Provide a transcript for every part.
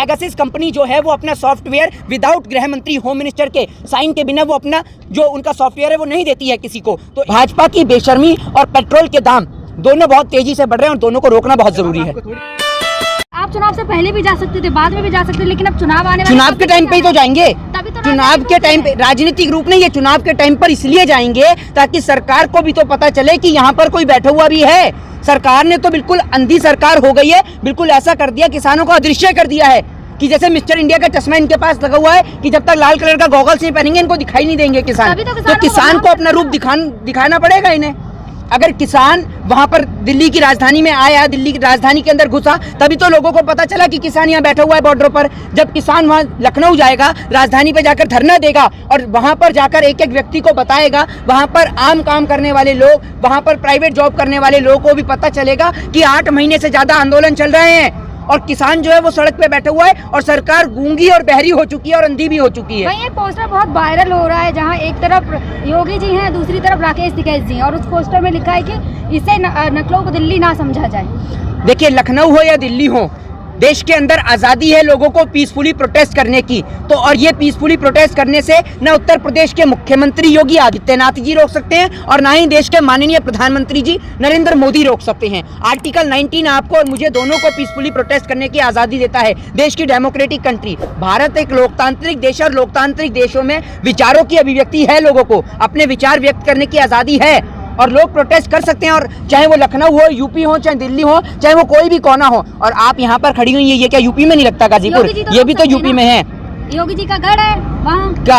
Pegasus company जो है वो अपना सॉफ्टवेयर विदाउट गृह मंत्री होम मिनिस्टर के साइन के बिना वो अपना जो उनका सॉफ्टवेयर है वो नहीं देती है किसी को। तो भाजपा की बेशर्मी और पेट्रोल के दाम दोनों बहुत तेजी से बढ़ रहे हैं और दोनों को रोकना बहुत जरूरी है। आप चुनाव से पहले भी जा सकते थे, बाद में भी जा सकते थे, लेकिन अब चुनाव के टाइम पे ही तो जाएंगे। चुनाव के टाइम पे राजनीतिक रूप नहीं, ये चुनाव के टाइम पर इसलिए जाएंगे ताकि सरकार को भी तो पता चले कि यहाँ पर कोई बैठा हुआ भी है। सरकार ने तो बिल्कुल अंधी सरकार हो गई है, बिल्कुल ऐसा कर दिया, किसानों को अदृश्य कर दिया है कि जैसे मिस्टर इंडिया का चश्मा इनके पास लगा हुआ है कि जब तक लाल कलर का गॉगल्स नहीं पहनेंगे इनको दिखाई नहीं देंगे किसान। तो किसान को अपना रूप दिखाना पड़ेगा इन्हें। अगर किसान वहां पर दिल्ली की राजधानी में आया, दिल्ली की राजधानी के अंदर घुसा, तभी तो लोगों को पता चला कि किसान यहाँ बैठा हुआ है बॉर्डर पर। जब किसान वहाँ लखनऊ जाएगा, राजधानी पे जाकर धरना देगा और वहां पर जाकर एक एक व्यक्ति को बताएगा, वहां पर आम काम करने वाले लोग, वहां पर प्राइवेट जॉब करने वाले लोगों को भी पता चलेगा कि 8 महीने से ज्यादा आंदोलन चल रहे हैं और किसान जो है वो सड़क पे बैठा हुआ है और सरकार गूंगी और बहरी हो चुकी है और अंधी भी हो चुकी है। वहीं एक पोस्टर बहुत वायरल हो रहा है जहां एक तरफ योगी जी हैं, दूसरी तरफ राकेश टिकैत जी हैं और उस पोस्टर में लिखा है कि इसे लखनऊ को दिल्ली ना समझा जाए। देखिए, लखनऊ हो या दिल्ली हो, देश के अंदर आज़ादी है लोगों को पीसफुली प्रोटेस्ट करने की। तो और ये पीसफुली प्रोटेस्ट करने से न उत्तर प्रदेश के मुख्यमंत्री योगी आदित्यनाथ जी रोक सकते हैं और ना ही देश के माननीय प्रधानमंत्री जी नरेंद्र मोदी रोक सकते हैं। आर्टिकल 19 आपको और मुझे दोनों को पीसफुली प्रोटेस्ट करने की आज़ादी देता है। देश की डेमोक्रेटिक कंट्री भारत एक लोकतांत्रिक देश है और लोकतांत्रिक देशों में विचारों की अभिव्यक्ति है, लोगों को अपने विचार व्यक्त करने की आज़ादी है और लोग प्रोटेस्ट कर सकते हैं। और चाहे वो लखनऊ हो, यूपी हो, चाहे दिल्ली हो, चाहे वो कोई भी कोना हो। और आप यहाँ पर खड़ी हुई है, ये क्या यूपी में नहीं लगता गाजीपुर? ये भी तो यूपी में है। योगी जी का गढ़ है वहाँ। क्या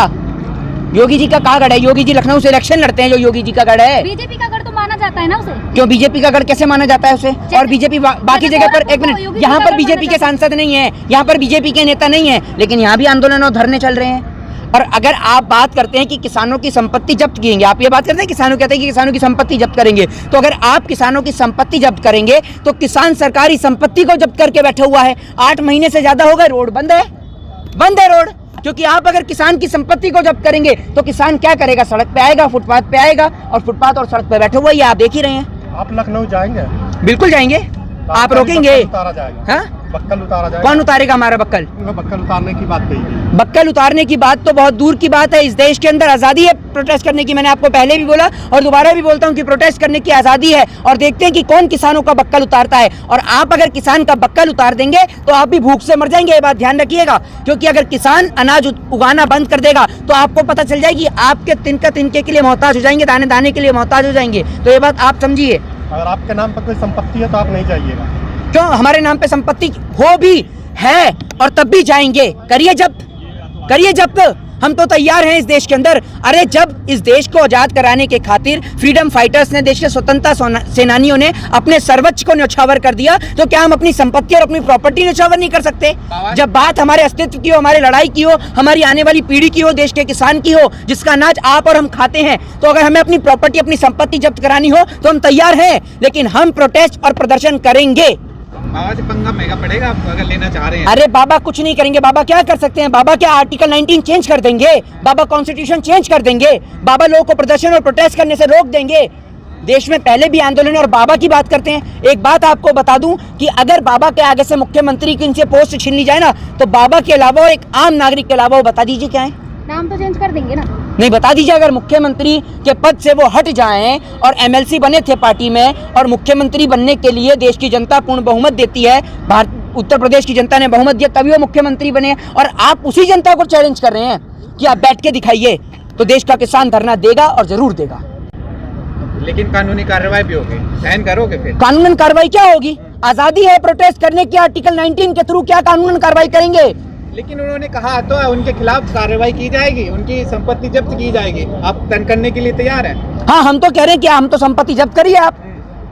योगी जी का कहाँ गढ़ है? योगी जी लखनऊ से इलेक्शन लड़ते हैं, जो योगी जी का गढ़ है। बीजेपी का गढ़ तो माना जाता है ना उसे। क्यों बीजेपी का गढ़ कैसे माना जाता है उसे? और बीजेपी बाकी जगह पर, एक मिनट, यहाँ पर बीजेपी के सांसद नहीं है, यहाँ पर बीजेपी के नेता नहीं है, लेकिन यहाँ भी आंदोलन और धरने चल रहे हैं। और अगर आप बात करते हैं कि किसानों की संपत्ति जब्त करेंगे, आप ये बात करते हैं किसानों कहते हैं कि किसानों की संपत्ति जब्त करेंगे, तो अगर आप किसानों की संपत्ति जब्त करेंगे तो किसान सरकारी संपत्ति को जब्त करके बैठा हुआ है। 8 महीने से ज्यादा हो गए, रोड बंद है रोड। क्योंकि आप अगर किसान की संपत्ति को जब्त करेंगे तो किसान क्या करेगा? सड़क पे आएगा, फुटपाथ पे आएगा और फुटपाथ और सड़क पे बैठे हुआ, ये आप देख ही रहे हैं। आप लखनऊ जाएंगे? बिल्कुल जाएंगे। आप रोकेंगे? उतारा जाएगा। हाँ? बक्कल उतारा जाएगा। कौन उतारेगा हमारा बक्कल? बक्कल उतारने की बात कही गई। बक्कल उतारने की बात तो बहुत दूर की बात है। इस देश के अंदर आज़ादी है प्रोटेस्ट करने की। मैंने आपको पहले भी बोला और दोबारा भी बोलता हूं कि प्रोटेस्ट करने की आज़ादी है। और देखते हैं कि कौन किसानों का बक्कल उतारता है। और आप अगर किसान का बक्कल उतार देंगे तो आप भी भूख से मर जाएंगे, ये बात ध्यान रखिएगा। क्योंकि अगर किसान अनाज उगाना बंद कर देगा तो आपको पता चल जाएगी, आपके तिनका तिनके के लिए मोहताज हो जाएंगे, दाने दाने के लिए मोहताज हो जाएंगे। तो ये बात आप समझिए। अगर आपके नाम पर कोई संपत्ति है तो आप नहीं जाइएगा। क्यों? हमारे नाम पे संपत्ति हो भी है और तब भी जाएंगे। करिए जब्त। हम तो तैयार हैं इस देश के अंदर। अरे जब इस देश को आजाद कराने के खातिर फ्रीडम फाइटर्स ने, देश के स्वतंत्रता सेनानियों ने अपने सर्वोच्च को न्यौछावर कर दिया, तो क्या हम अपनी संपत्ति और अपनी प्रॉपर्टी न्यौछावर नहीं कर सकते? जब बात हमारे अस्तित्व की हो, हमारे लड़ाई की हो, हमारी आने वाली पीढ़ी की हो, देश के किसान की हो, जिसका अनाज आप और हम खाते हैं, तो अगर हमें अपनी प्रॉपर्टी, अपनी संपत्ति जब्त करानी हो तो हम तैयार हैं। लेकिन हम प्रोटेस्ट और प्रदर्शन करेंगे। आज पंगा महंगा पड़ेगा आप अगर लेना चाह रहे हैं। अरे बाबा कुछ नहीं करेंगे। बाबा क्या कर सकते हैं? बाबा क्या आर्टिकल 19 चेंज कर देंगे? बाबा कॉन्स्टिट्यूशन चेंज कर देंगे? बाबा लोगों को प्रदर्शन और प्रोटेस्ट करने से रोक देंगे? देश में पहले भी आंदोलन और बाबा की बात करते हैं। एक बात आपको बता दूं कि अगर बाबा के आगे से मुख्यमंत्री की इनसे पोस्ट छीन ली जाए ना, तो बाबा के अलावा और एक आम नागरिक के अलावा वो बता दीजिए क्या है? नाम तो चेंज कर देंगे ना। नहीं, बता दीजिए। अगर मुख्यमंत्री के पद से वो हट जाएं और एमएलसी बने थे पार्टी में और मुख्यमंत्री बनने के लिए देश की जनता पूर्ण बहुमत देती है, उत्तर प्रदेश की जनता ने बहुमत दिया, तभी वो मुख्यमंत्री बने, और आप उसी जनता को चैलेंज कर रहे हैं कि आप बैठ के दिखाइए, तो देश का किसान धरना देगा और जरूर देगा। लेकिन कानूनी कार्रवाई भी होगी, सहन करोगे फिर? कानूनन कार्रवाई क्या होगी? आजादी है प्रोटेस्ट करने की, आर्टिकल 19 के थ्रू क्या कानूनन कार्रवाई करेंगे? लेकिन उन्होंने कहा तो उनके खिलाफ कार्रवाई की जाएगी, उनकी संपत्ति जब्त की जाएगी। आप तन करने के लिए तैयार हैं? हाँ, हम तो कह रहे हैं कि हम तो संपत्ति जब्त करिए आप।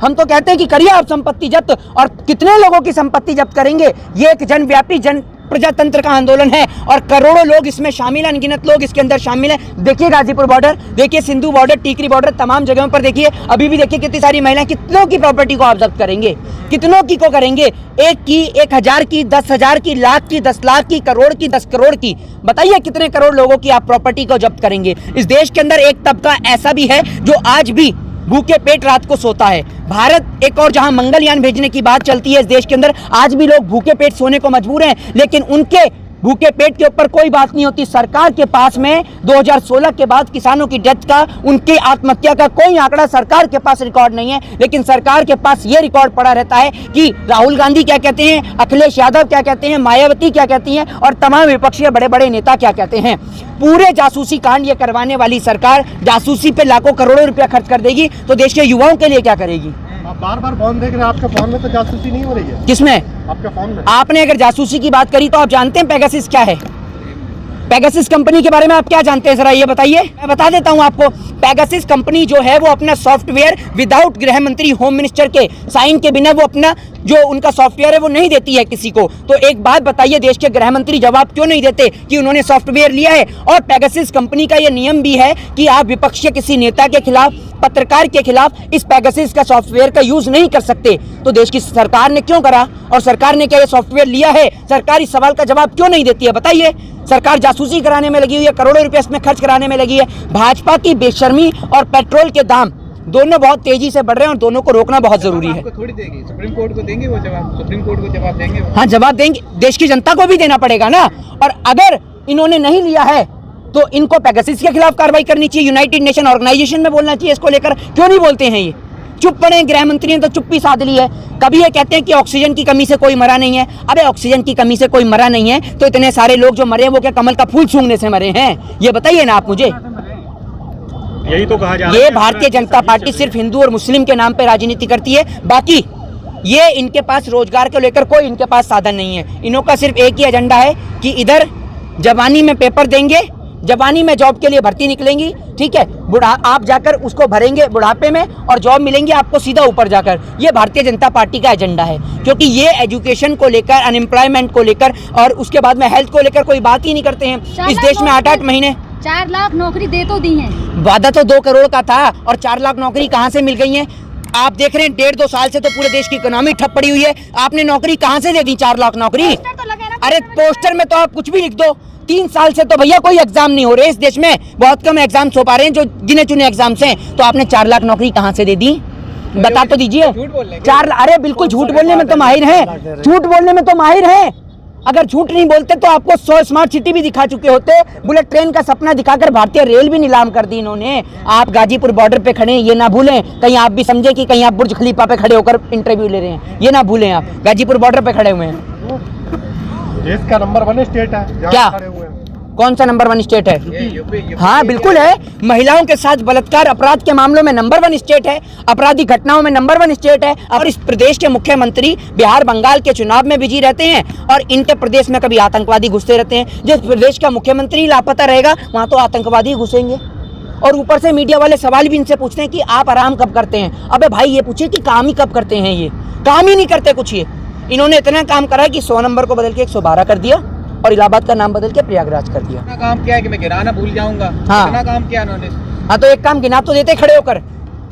हम तो कहते हैं कि करिए आप संपत्ति जब्त। और कितने लोगों की संपत्ति जब्त करेंगे? ये एक जनव्यापी प्रजातंत्र का आंदोलन है और करोड़ों लोग इसमें शामिल हैं, अनगिनत लोग इसके अंदर शामिल हैं। देखिए गाजीपुर बॉर्डर, देखिए सिंधु बॉर्डर, टीकरी बॉर्डर, तमाम जगहों पर देखिए अभी भी देखिए कितनी सारी महिलाएं। कितनों की प्रॉपर्टी को आप जब्त करेंगे? कितनों की को करेंगे? 1 की, 1000 की, 10,000 की, लाख की, 10 लाख की, करोड़ की, 10 करोड़ की? बताइए कितने करोड़ लोगों की आप प्रॉपर्टी को जब्त करेंगे? इस देश के अंदर एक तबका ऐसा भी है जो आज भी भूखे पेट रात को सोता है। भारत एक और जहां मंगलयान भेजने की बात चलती है इस देश के अंदर, आज भी लोग भूखे पेट सोने को मजबूर हैं, लेकिन उनके भूखे पेट के ऊपर कोई बात नहीं होती। सरकार के पास में 2016 के बाद किसानों की डेथ का, उनकी आत्महत्या का कोई आंकड़ा सरकार के पास रिकॉर्ड नहीं है, लेकिन सरकार के पास ये रिकॉर्ड पड़ा रहता है कि राहुल गांधी क्या कहते हैं, अखिलेश यादव क्या कहते हैं, मायावती क्या कहती हैं और तमाम विपक्षी बड़े बड़े नेता क्या कहते हैं। पूरे जासूसी कांड ये करवाने वाली सरकार जासूसी पे लाखों करोड़ों रुपया खर्च कर देगी तो देश के युवाओं के लिए क्या करेगी? आप बार बार फोन देख रहे हैं, आपके फोन में तो जासूसी नहीं हो रही है। किसमें? आपके फोन में। आपने अगर जासूसी की बात करी तो आप जानते हैं पेगासिस क्या है? पेगासिस कंपनी के बारे में आप क्या जानते हैं, जरा ये बताइए। मैं बता देता हूं आपको। पेगासिस कंपनी जो है वो अपना सॉफ्टवेयर विदाउट गृह मंत्री, होम मिनिस्टर के साइन के बिना वो अपना जो उनका सॉफ्टवेयर है वो नहीं देती है किसी को। तो एक बात बताइए, देश के गृह मंत्री जवाब क्यों नहीं देते कि उन्होंने सॉफ्टवेयर लिया है? और पेगासिस कंपनी का ये नियम भी है कि आप विपक्ष के किसी नेता के खिलाफ, पत्रकार के खिलाफ इस पेगासिस का सॉफ्टवेयर का यूज नहीं कर सकते। तो देश की सरकार ने क्यों करा और सरकार ने क्या ये सॉफ्टवेयर लिया है? सरकार इस सवाल का जवाब क्यों नहीं देती है, बताइए। सरकार जासूसी कराने में लगी हुई है, करोड़ों रुपए इसमें खर्च कराने में लगी है। भाजपा की बेशर्मी और पेट्रोल के दाम दोनों बहुत तेजी से बढ़ रहे हैं और दोनों को रोकना बहुत जरूरी है। थोड़ी देगी, सुप्रीम कोर्ट को देंगे वो जवाब, सुप्रीम कोर्ट को जवाब देंगे वो। हाँ, जवाब देंगे, देश की जनता को भी देना पड़ेगा ना। और अगर इन्होंने नहीं लिया है तो इनको पेगासिस के खिलाफ कार्रवाई करनी चाहिए, यूनाइटेड नेशन ऑर्गेनाइजेशन में बोलना चाहिए इसको लेकर। क्यों नहीं बोलते हैं ये? चुप पड़े। गृह मंत्री ने तो चुप्पी साध ली है। कभी ये कहते हैं कि ऑक्सीजन की कमी से कोई मरा नहीं है। अबे ऑक्सीजन की कमी से कोई मरा नहीं है तो इतने सारे लोग जो मरे हैं वो क्या कमल का फूल सूंघने से मरे हैं? ये बताइए ना आप मुझे। यही तो कहा जा रहा है। ये भारतीय जनता पार्टी सिर्फ हिंदू और मुस्लिम के नाम पे राजनीति करती है, बाकी ये इनके पास रोजगार को लेकर कोई इनके पास साधन नहीं है। इनों का सिर्फ एक ही एजेंडा है कि इधर जवानी में पेपर देंगे, जवानी में जॉब के लिए भर्ती निकलेंगी, ठीक है, आप जाकर उसको भरेंगे बुढ़ापे में और जॉब मिलेंगी आपको सीधा ऊपर जाकर। ये भारतीय जनता पार्टी का एजेंडा है, क्योंकि ये एजुकेशन को लेकर, अनएम्प्लॉयमेंट को लेकर और उसके बाद में हेल्थ को लेकर कोई बात ही नहीं करते हैं। इस देश में 8-8 महीने 4 लाख नौकरी दे तो दी है। वादा तो 2 करोड़ का था और 4 लाख नौकरी कहाँ से मिल गई है? आप देख रहे हैं 1.5-2 साल से तो पूरे देश की इकोनॉमी ठप पड़ी हुई है। आपने नौकरी कहाँ से दे दी 4 लाख नौकरी? अरे पोस्टर में तो आप कुछ भी लिख दो। 3 साल से तो भैया कोई एग्जाम नहीं हो रहे इस देश में, बहुत कम एग्जाम्स हो पा रहे हैं जो गिने चुने एग्जाम्स हैं। तो आपने 4 लाख नौकरी कहाँ से दे दी? बता तो दीजिए। 4, अरे बिल्कुल झूठ बोलने में तो माहिर हैं, झूठ बोलने में तो माहिर हैं। अगर झूठ नहीं बोलते तो आपको 100 स्मार्ट सिटी भी दिखा चुके होते। बुलेट ट्रेन का सपना दिखाकर भारतीय रेल भी नीलाम कर दी इन्होंने। आप गाजीपुर बॉर्डर पे खड़े हैं, ये ना भूलें, कहीं आप भी समझे कि कहीं आप बुर्ज खलीफा पे खड़े होकर इंटरव्यू ले रहे हैं, ये ना भूलें। आप गाजीपुर बॉर्डर पे खड़े हुए हैं। देश का नंबर 1 स्टेट है क्या? खड़े हुए हैं। कौन सा नंबर 1 स्टेट है? यूपी। हाँ बिल्कुल है। महिलाओं के साथ बलात्कार अपराध के मामलों में नंबर 1 स्टेट है, आपराधिक घटनाओं में नंबर 1 स्टेट है। और इस प्रदेश के मुख्यमंत्री बिहार बंगाल के चुनाव में बिजी रहते हैं और इनके प्रदेश में कभी आतंकवादी घुसते रहते हैं। जिस प्रदेश का मुख्यमंत्री लापता रहेगा वहां तो आतंकवादी घुसेंगे। और ऊपर से मीडिया वाले सवाल भी इनसे पूछते हैं कि आप आराम कब करते हैं। अबे भाई ये पूछिए कि काम ही कब करते हैं? ये काम ही नहीं करते कुछ। ये इन्होंने इतना काम करा कि 100 नंबर को बदल के 112 कर दिया और इलाहाबाद का नाम बदल के प्रयागराज कर दिया। इतना काम किया है कि मैं गिराना भूल जाऊंगा। हाँ। इतना काम किया उन्होंने। हाँ तो एक काम गिना तो देते खड़े होकर।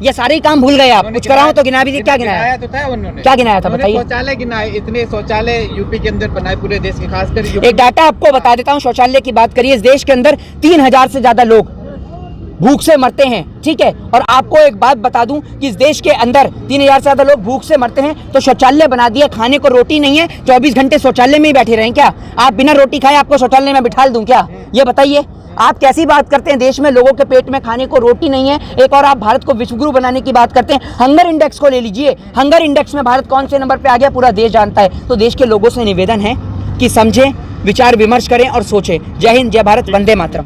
ये सारे ही काम भूल गए आप। कुछ कराओ तो गिना भी दिए। क्या गिनाया तो था उन्होंने? क्या गिनाया था बताइए? शौचालय गिनाए, इतने शौचालय यूपी के अंदर बनाए पूरे देश के, खासकर एक डाटा आपको बता देता हूँ। शौचालय की बात करिए, इस देश के अंदर 3000 से ज्यादा लोग भूख से मरते हैं, ठीक है। और आपको एक बात बता दूं कि इस देश के अंदर 3000 से ज्यादा लोग भूख से मरते हैं तो शौचालय बना दिया। खाने को रोटी नहीं है, 24 घंटे शौचालय में ही बैठे रहें क्या? आप बिना रोटी खाए आपको शौचालय में बिठा दूं क्या? ये बताइए, आप कैसी बात करते हैं? देश में लोगों के पेट में खाने को रोटी नहीं है। एक और आप भारत को विश्व गुरु बनाने की बात करते हैं। हंगर इंडेक्स को ले लीजिए, हंगर इंडेक्स में भारत कौन से नंबर पे आ गया पूरा देश जानता है। तो देश के लोगों से निवेदन है कि समझें, विचार विमर्श करें और सोचें। जय हिंद, जय भारत, वंदे मातरम।